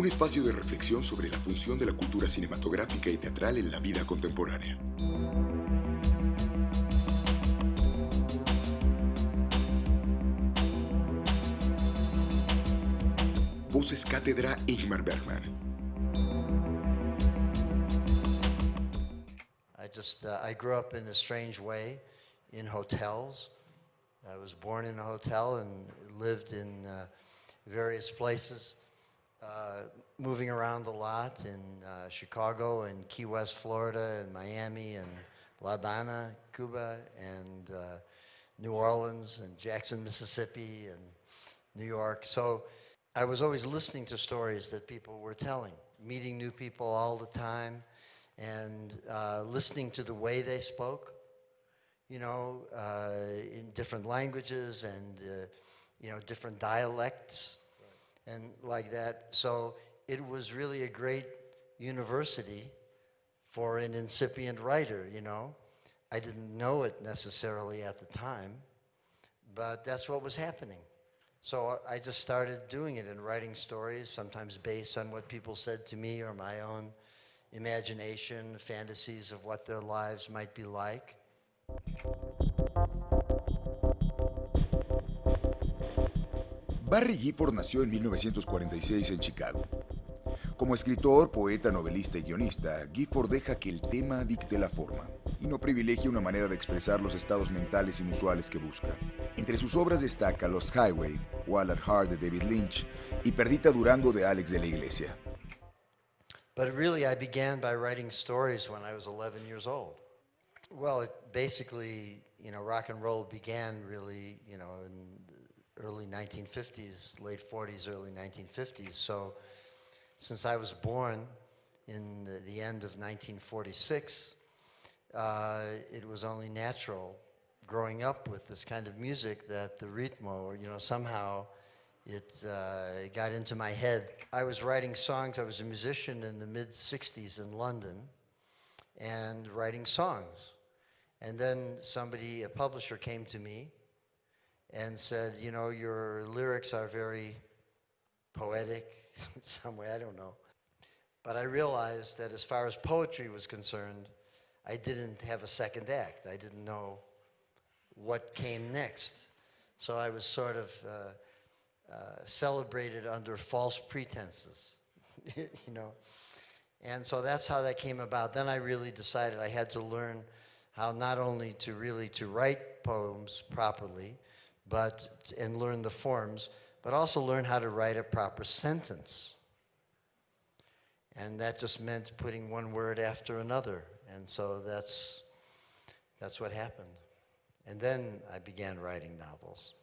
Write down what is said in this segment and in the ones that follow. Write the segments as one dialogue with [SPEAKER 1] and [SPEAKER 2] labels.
[SPEAKER 1] Un espacio de reflexión sobre la función de la cultura cinematográfica y teatral en la vida contemporánea. Voces Cátedra Ingmar Bergman.
[SPEAKER 2] I grew up in a strange way in hotels. I was born in a hotel and lived in various places, moving around a lot in Chicago and Key West, Florida, and Miami and La Habana, Cuba, and New Orleans and Jackson, Mississippi, and New York. So I was always listening to stories that people were telling, meeting new people all the time, and listening to the way they spoke, in different languages and, different dialects and like that. So it was really a great university for an incipient writer, I didn't know it necessarily at the time, but that's what was happening. So I just started doing it and writing stories, sometimes based on what people said to me or my own imagination, fantasies of what their lives might be like.
[SPEAKER 1] Barry Gifford nació en 1946 en Chicago. Como escritor, poeta, novelista y guionista, Gifford deja que el tema dicte la forma y no privilegia una manera de expresar los estados mentales inusuales que busca. Entre sus obras destaca Lost Highway, Wild at Heart de David Lynch y Perdita Durango de Alex de la Iglesia.
[SPEAKER 2] But really, I began by writing stories when I was 11 years old. Well, it basically, rock and roll began really, in early 1950s, late 40s, early 1950s. So since I was born in the end of 1946, it was only natural growing up with this kind of music that the ritmo, somehow it got into my head. I was writing songs. I was a musician in the mid-60s in London and writing songs. And then a publisher came to me and said, your lyrics are very poetic in some way, I don't know. But I realized that as far as poetry was concerned, I didn't have a second act. I didn't know what came next. So I was sort of celebrated under false pretenses, And so that's how that came about. Then I really decided I had to learn how not only to write poems properly, and learn the forms, but also learn how to write a proper sentence. And that just meant putting one word after another. And so that's what happened. And then I began writing novels.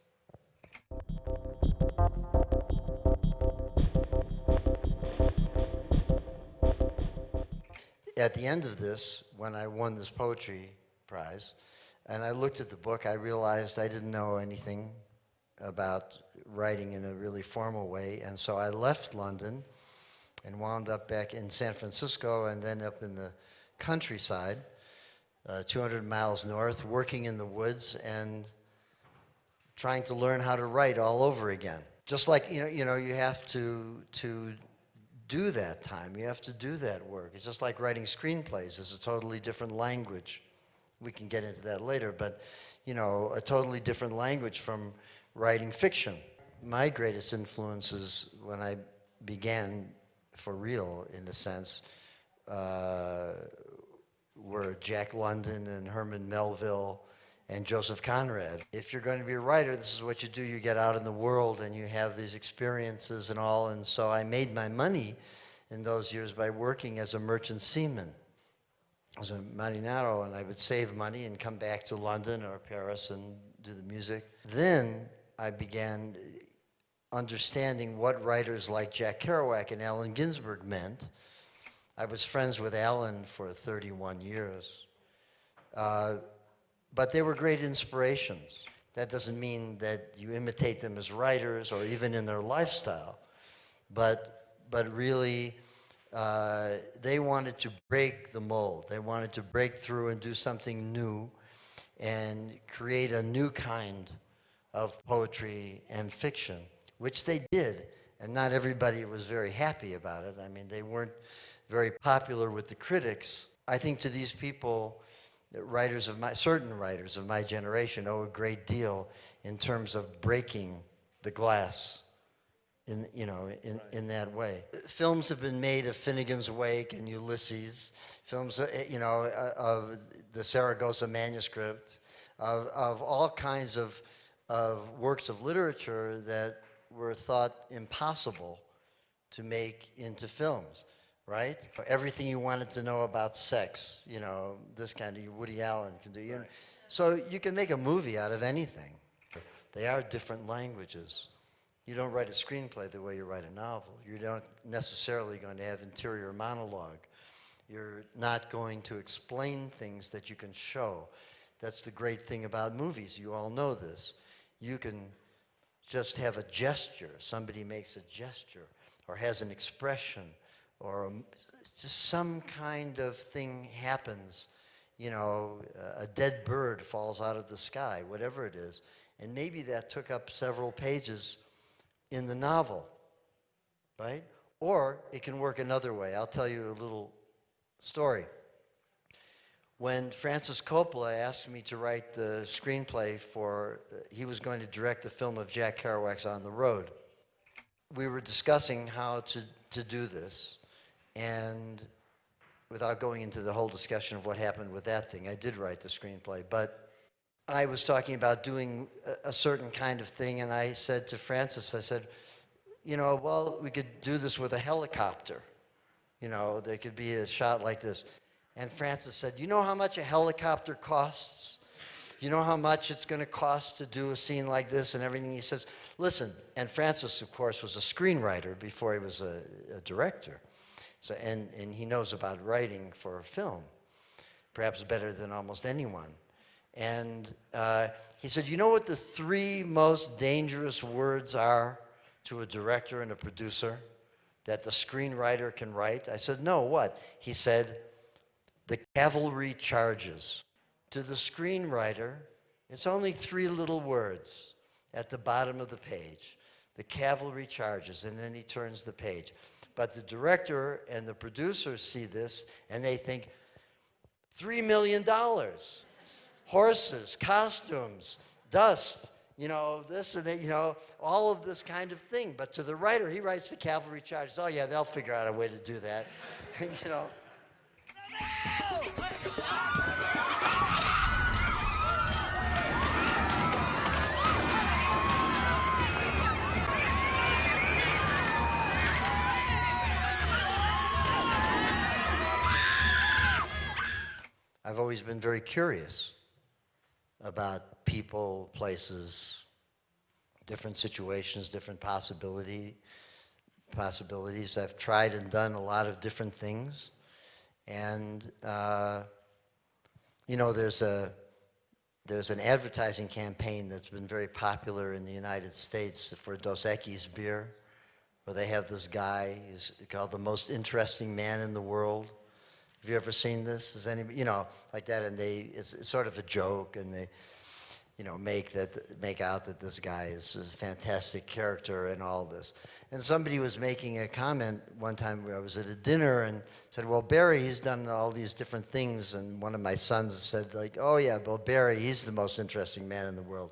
[SPEAKER 2] At the end of this, when I won this poetry prize, and I looked at the book, I realized I didn't know anything about writing in a really formal way. And so I left London and wound up back in San Francisco and then up in the countryside, 200 miles north, working in the woods and trying to learn how to write all over again. Just like, you have to do that time. You have to do that work. It's just like writing screenplays. It's a totally different language. We can get into that later, but, a totally different language from writing fiction. My greatest influences when I began for real, in a sense, were Jack London and Herman Melville and Joseph Conrad. If you're going to be a writer, this is what you do. You get out in the world and you have these experiences and all. And so I made my money in those years by working as a merchant seaman. I was a marinero, and I would save money and come back to London or Paris and do the music. Then I began understanding what writers like Jack Kerouac and Allen Ginsberg meant. I was friends with Allen for 31 years. But they were great inspirations. That doesn't mean that you imitate them as writers or even in their lifestyle. But really, they wanted to break the mold. They wanted to break through and do something new and create a new kind of poetry and fiction, which they did. And not everybody was very happy about it. I mean, they weren't very popular with the critics. I think to these people, certain writers of my generation owe a great deal in terms of breaking the glass in that way. Films have been made of Finnegan's Wake and Ulysses, films, of the Saragossa manuscript, of all kinds of works of literature that were thought impossible to make into films, right? Everything you wanted to know about sex, this kind of Woody Allen can do. Right. So you can make a movie out of anything. They are different languages. You don't write a screenplay the way you write a novel. You're not necessarily going to have interior monologue. You're not going to explain things that you can show. That's the great thing about movies. You all know this. You can just have a gesture. Somebody makes a gesture or has an expression or just some kind of thing happens. A dead bird falls out of the sky, whatever it is. And maybe that took up several pages in the novel, right? Or it can work another way. I'll tell you a little story. When Francis Coppola asked me to write the screenplay he was going to direct the film of Jack Kerouac's On the Road. We were discussing how to do this, and without going into the whole discussion of what happened with that thing, I did write the screenplay, but I was talking about doing a certain kind of thing, and I said to Francis, I said, well, we could do this with a helicopter. There could be a shot like this. And Francis said, you know how much a helicopter costs? You know how much it's going to cost to do a scene like this and everything? He says, listen, and Francis, of course, was a screenwriter before he was a director. So, and he knows about writing for a film, perhaps better than almost anyone. And he said, you know what the 3 most dangerous words are to a director and a producer that the screenwriter can write? I said, no, what? He said, the cavalry charges. To the screenwriter, it's only 3 little words at the bottom of the page. The cavalry charges, and then he turns the page. But the director and the producers see this, and they think, $3 million. Horses, costumes, dust, this and that, all of this kind of thing. But to the writer, he writes the cavalry charges. Oh, yeah, they'll figure out a way to do that, I've always been very curious about people, places, different situations, different possibilities. I've tried and done a lot of different things. And, there's an advertising campaign that's been very popular in the United States for Dos Equis beer, where they have this guy, he's called the most interesting man in the world. Have you ever seen this? Is anybody, like that? And it's sort of a joke, and they, make out that this guy is a fantastic character and all this. And somebody was making a comment one time where I was at a dinner and said, well, Barry, he's done all these different things. And one of my sons said, like, oh yeah, well, Barry, he's the most interesting man in the world.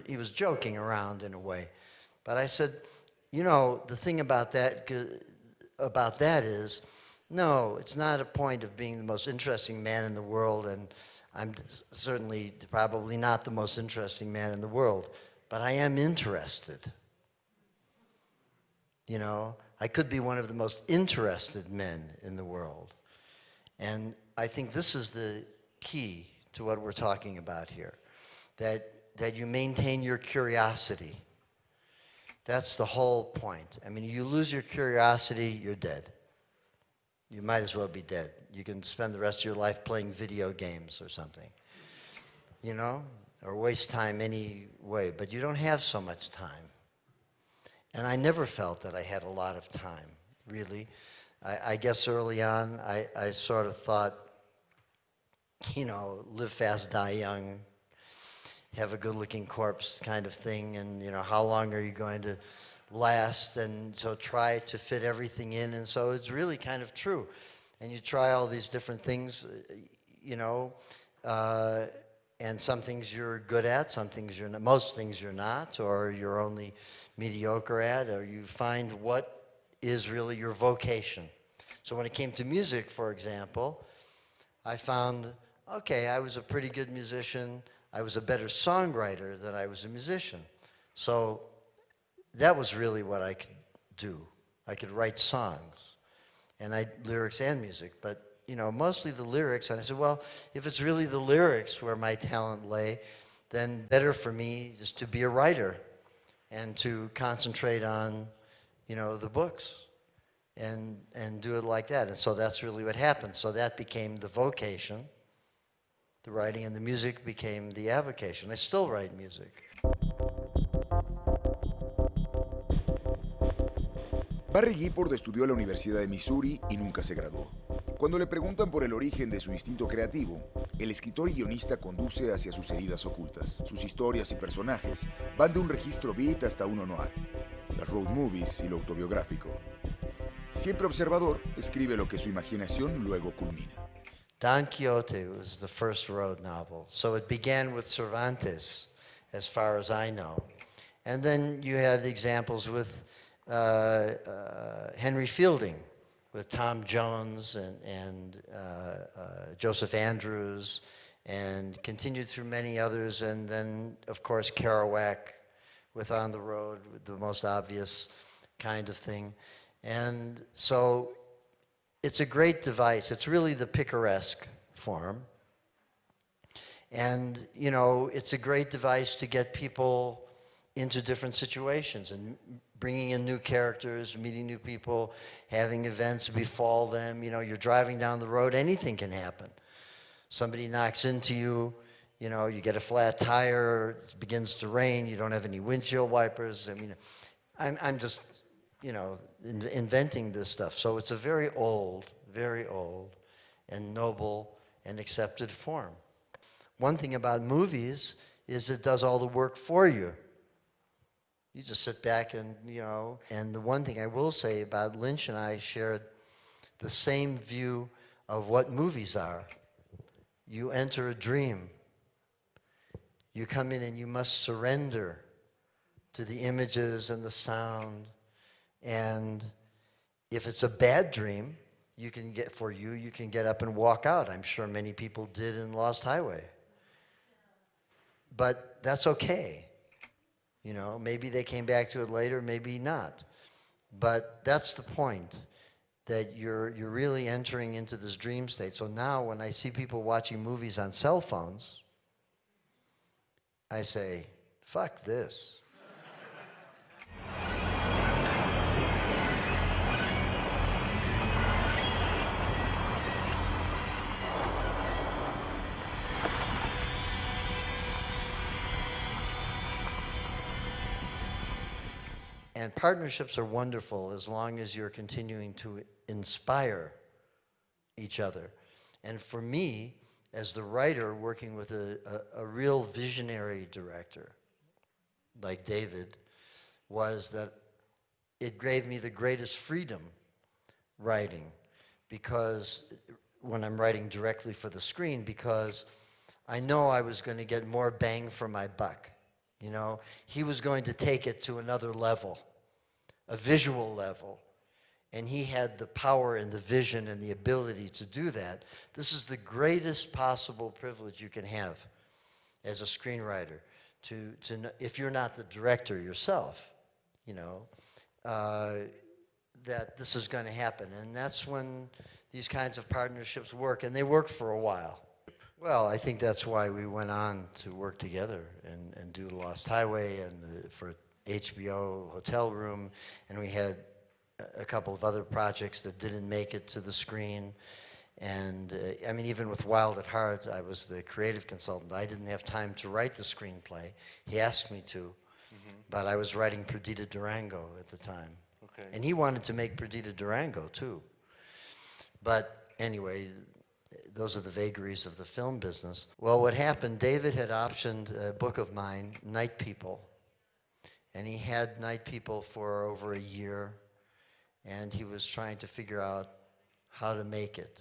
[SPEAKER 2] He was joking around in a way. But I said, the thing about that is, no, it's not a point of being the most interesting man in the world, and I'm certainly probably not the most interesting man in the world, but I am interested. I could be one of the most interested men in the world. And I think this is the key to what we're talking about here, that you maintain your curiosity. That's the whole point. I mean, you lose your curiosity, you're dead. You might as well be dead. You can spend the rest of your life playing video games or something, or waste time anyway, but you don't have so much time. And I never felt that I had a lot of time, really. I guess early on, I sort of thought, live fast, die young, have a good-looking corpse kind of thing, and, how long are you going to last, and so try to fit everything in, and so it's really kind of true. And you try all these different things, you know, and some things you're good at, some things you're not, most things you're not, or you're only mediocre at, or you find what is really your vocation. So when it came to music, for example, I found, okay, I was a pretty good musician. I was a better songwriter than I was a musician. So that was really what I could do. I could write songs, and lyrics and music, but you know, mostly the lyrics. And I said, well, if it's really the lyrics where my talent lay, then better for me is to be a writer and to concentrate on, you know, the books and do it like that. And so that's really what happened. So that became the vocation, the writing, and the music became the avocation. I still write music.
[SPEAKER 1] Barry Gifford estudió en la Universidad de Missouri y nunca se graduó. Cuando le preguntan por el origen de su instinto creativo, el escritor y guionista conduce hacia sus heridas ocultas. Sus historias y personajes van de un registro beat hasta uno noir, las road movies y lo autobiográfico. Siempre observador, escribe lo que su imaginación luego culmina.
[SPEAKER 2] Don Quixote was the first road novel, so it began with Cervantes, as far as I know. And then you had examples with Henry Fielding, with Tom Jones and Joseph Andrews, and continued through many others, and then, of course, Kerouac with On the Road, with the most obvious kind of thing. And so it's a great device. It's really the picaresque form. And, you know, it's a great device to get people into different situations and bringing in new characters, meeting new people, having events befall them. You know, you're driving down the road, anything can happen. Somebody knocks into you, you know, you get a flat tire, it begins to rain, you don't have any windshield wipers. I mean, I'm just, you know, inventing this stuff. So it's a very old and noble and accepted form. One thing about movies is it does all the work for you. You just sit back and, you know, and the one thing I will say about Lynch and I shared the same view of what movies are. You enter a dream. You come in and you must surrender to the images and the sound. And if it's a bad dream, you can get up and walk out. I'm sure many people did in Lost Highway. But that's okay. You know, maybe they came back to it later, maybe not. But that's the point, that you're really entering into this dream state. So now when I see people watching movies on cell phones, I say, fuck this. And partnerships are wonderful as long as you're continuing to inspire each other. And for me, as the writer, working with a real visionary director like David, was that it gave me the greatest freedom writing, because when I'm writing directly for the screen, because I know I was going to get more bang for my buck. You know, he was going to take it to another level, a visual level, and he had the power and the vision and the ability to do that. This is the greatest possible privilege you can have as a screenwriter, to if you're not the director yourself, you know, that this is going to happen. And that's when these kinds of partnerships work, and they work for a while. Well, I think that's why we went on to work together and do Lost Highway and for HBO Hotel Room, and we had a couple of other projects that didn't make it to the screen. And I mean, even with Wild at Heart, I was the creative consultant. I didn't have time to write the screenplay. He asked me to, but I was writing Perdita Durango at the time. Okay. And he wanted to make Perdita Durango too. But anyway, those are the vagaries of the film business. Well, what happened, David had optioned a book of mine, Night People, And he had night people for over a year, and he was trying to figure out how to make it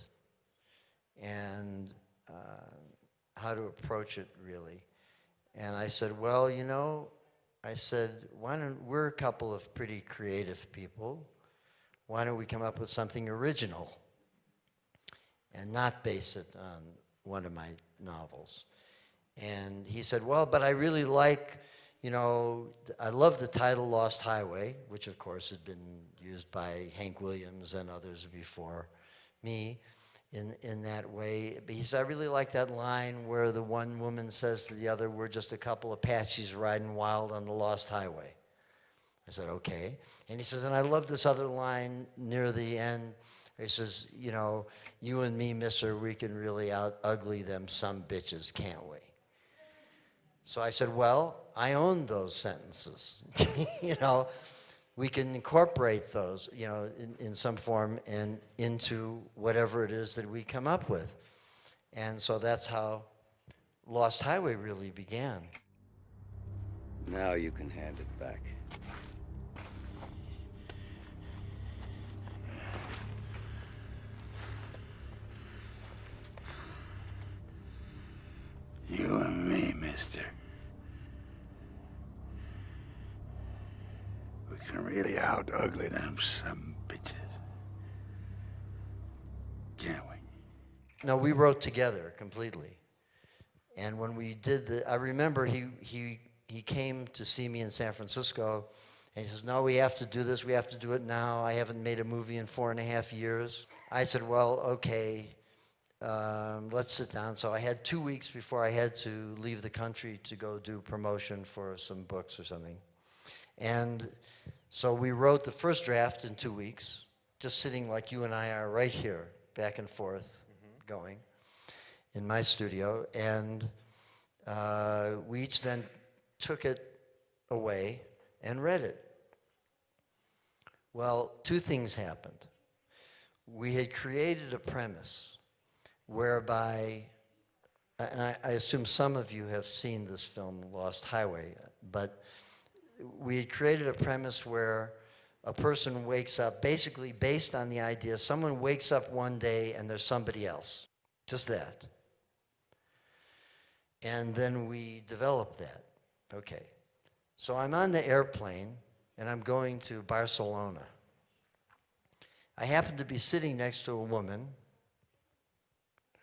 [SPEAKER 2] and how to approach it, really. And I said, well, you know, I said, we're a couple of pretty creative people. Why don't we come up with something original and not base it on one of my novels? And he said, well, but I really like, you know, I love the title Lost Highway, which of course had been used by Hank Williams and others before me in that way. But he said, I really like that line where the one woman says to the other, we're just a couple of Apaches riding wild on the Lost Highway. I said, okay. And he says, and I love this other line near the end. He says, you know, you and me, mister, we can really out-ugly them some bitches, can't we? So I said, well, I own those sentences. You know, we can incorporate those, you know, in some form and into whatever it is that we come up with. And so that's how Lost Highway really began.
[SPEAKER 3] Now you can hand it back.
[SPEAKER 4] You and me, mister. We can really out-ugly them some bitches. Can't we?
[SPEAKER 2] No, we wrote together completely. And when we did I remember he came to see me in San Francisco, and he says, no, we have to do this, we have to do it now. I haven't made a movie in 4.5 years. I said, well, okay, let's sit down. So I had 2 weeks before I had to leave the country to go do promotion for some books or something. And so we wrote the first draft in 2 weeks, just sitting like you and I are right here, back and forth, going in my studio. And we each then took it away and read it. Well, two things happened. We had created a premise whereby, and I assume some of you have seen this film, Lost Highway, but we had created a premise where a person wakes up, basically based on the idea, someone wakes up one day and there's somebody else, just that. And then we developed that. Okay. So I'm on the airplane and I'm going to Barcelona. I happened to be sitting next to a woman.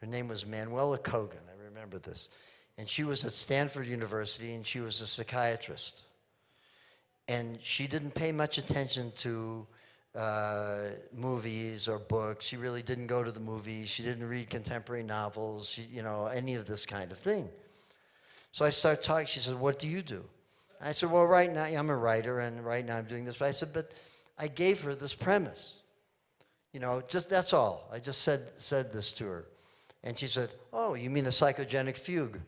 [SPEAKER 2] Her name was Manuela Kogan, I remember this. And she was at Stanford University and she was a psychiatrist. And she didn't pay much attention to movies or books. She really didn't go to the movies. She didn't read contemporary novels, you know, any of this kind of thing. So I started talking. She said, what do you do? And I said, well, right now, I'm a writer, and right now I'm doing this. But I said, but I gave her this premise. You know, just that's all. I just said this to her. And she said, oh, you mean a psychogenic fugue?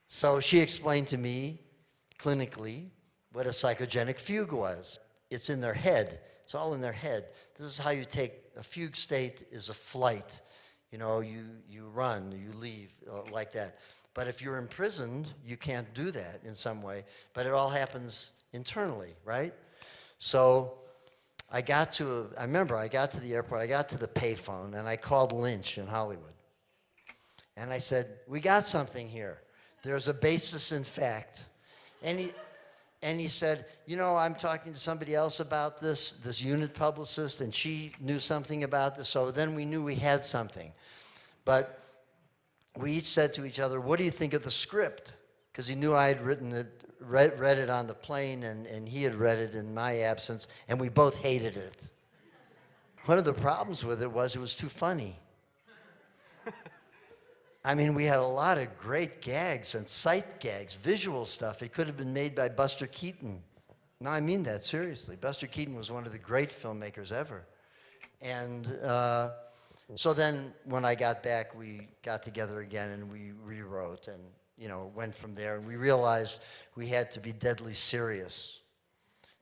[SPEAKER 2] So she explained to me, clinically, what a psychogenic fugue was. It's in their head. It's all in their head. This is how you take a fugue state is a flight. You know, you run, you leave, like that. But if you're imprisoned, you can't do that in some way. But it all happens internally, right? So I remember I got to the airport, I got to the payphone, and I called Lynch in Hollywood. And I said, we got something here. There's a basis in fact. And he said, you know, I'm talking to somebody else about this unit publicist, and she knew something about this, so then we knew we had something. But we each said to each other, what do you think of the script? Because he knew I had written it, read it on the plane, and he had read it in my absence, and we both hated it. One of the problems with it was too funny. I mean, we had a lot of great gags and sight gags, visual stuff. It could have been made by Buster Keaton. No, I mean that seriously. Buster Keaton was one of the great filmmakers ever. And so then when I got back, we got together again and we rewrote and, you know, went from there. And we realized we had to be deadly serious.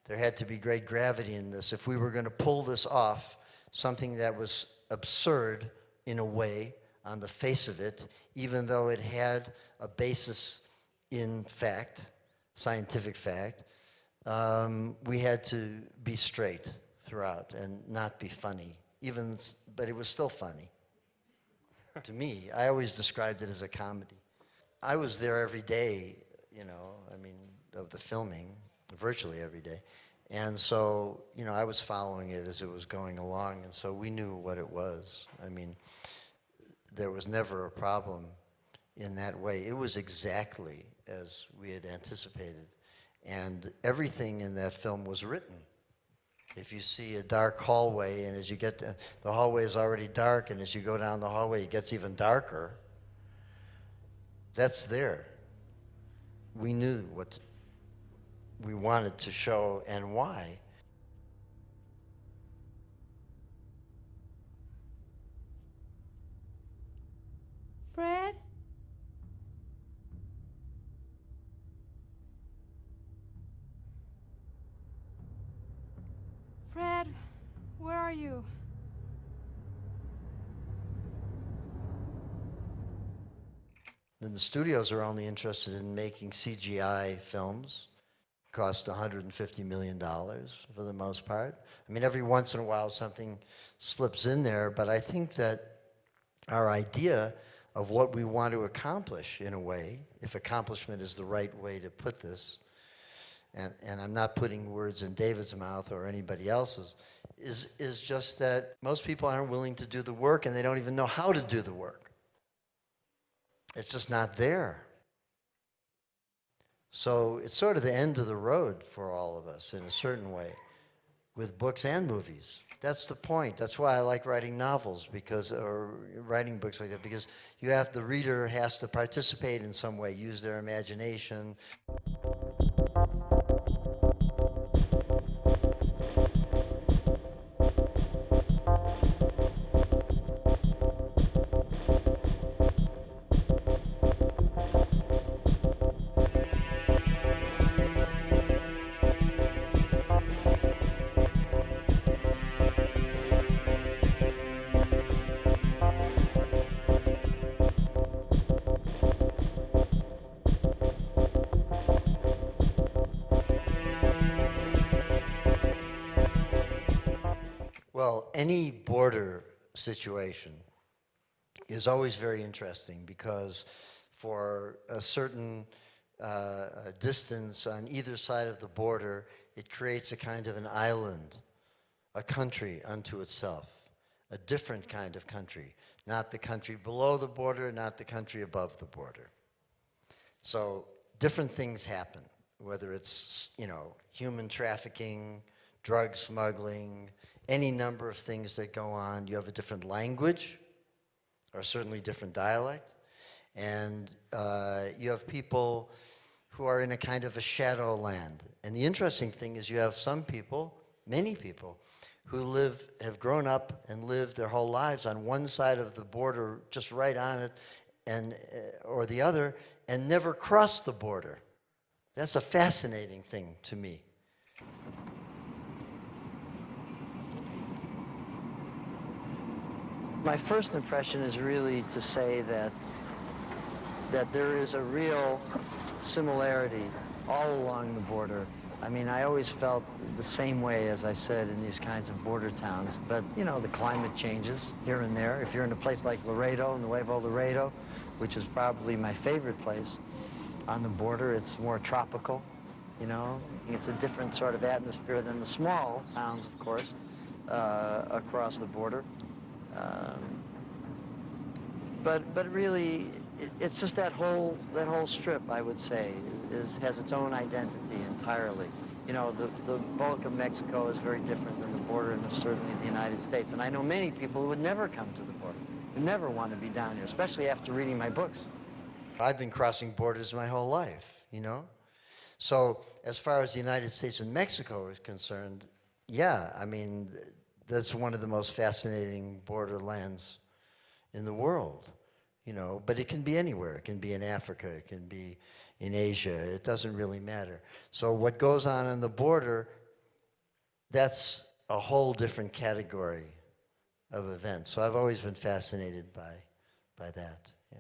[SPEAKER 2] There had to be great gravity in this. If we were going to pull this off, something that was absurd in a way, on the face of it, even though it had a basis in fact, scientific fact. We had to be straight throughout and not be funny, but it was still funny. To me, I always described it as a comedy. I was there every day, of the filming, virtually every day. And so, I was following it as it was going along, and so we knew what it was. There was never a problem in that way. It was exactly as we had anticipated. And everything in that film was written. If you see a dark hallway, and as you get to, the hallway is already dark, and as you go down the hallway, it gets even darker, that's there. We knew what we wanted to show and why.
[SPEAKER 5] Fred? Fred, where are you?
[SPEAKER 2] Then the studios are only interested in making CGI films. Cost $150 million for the most part. Every once in a while something slips in there, but I think that our idea of what we want to accomplish, in a way, if accomplishment is the right way to put this, and I'm not putting words in David's mouth or anybody else's, is just that most people aren't willing to do the work, and they don't even know how to do the work. It's just not there. So it's sort of the end of the road for all of us in a certain way, with books and movies. That's the point. That's why I like writing novels, or writing books like that, because the reader has to participate in some way, use their imagination. Well, any border situation is always very interesting, because for a certain distance on either side of the border, it creates a kind of an island, a country unto itself, a different kind of country, not the country below the border, not the country above the border. So different things happen, whether it's, human trafficking, drug smuggling, any number of things that go on. You have a different language, or certainly different dialect, and you have people who are in a kind of a shadow land. And the interesting thing is you have some people, many people, who have grown up and lived their whole lives on one side of the border, just right on it, or the other, and never crossed the border. That's a fascinating thing to me. My first impression is really to say that there is a real similarity all along the border. I always felt the same way, as I said, in these kinds of border towns. But, the climate changes here and there. If you're in a place like Laredo, Nuevo Laredo, which is probably my favorite place on the border, it's more tropical, It's a different sort of atmosphere than the small towns, of course, across the border. But really, it's just that whole strip, I would say, has its own identity entirely. The bulk of Mexico is very different than the border, and certainly the United States. And I know many people who would never come to the border, who never want to be down here, especially after reading my books. I've been crossing borders my whole life, So as far as the United States and Mexico is concerned, yeah, that's one of the most fascinating borderlands in the world, but it can be anywhere. It can be in Africa, it can be in Asia, it doesn't really matter. So what goes on the border, that's a whole different category of events. So I've always been fascinated by that, yeah.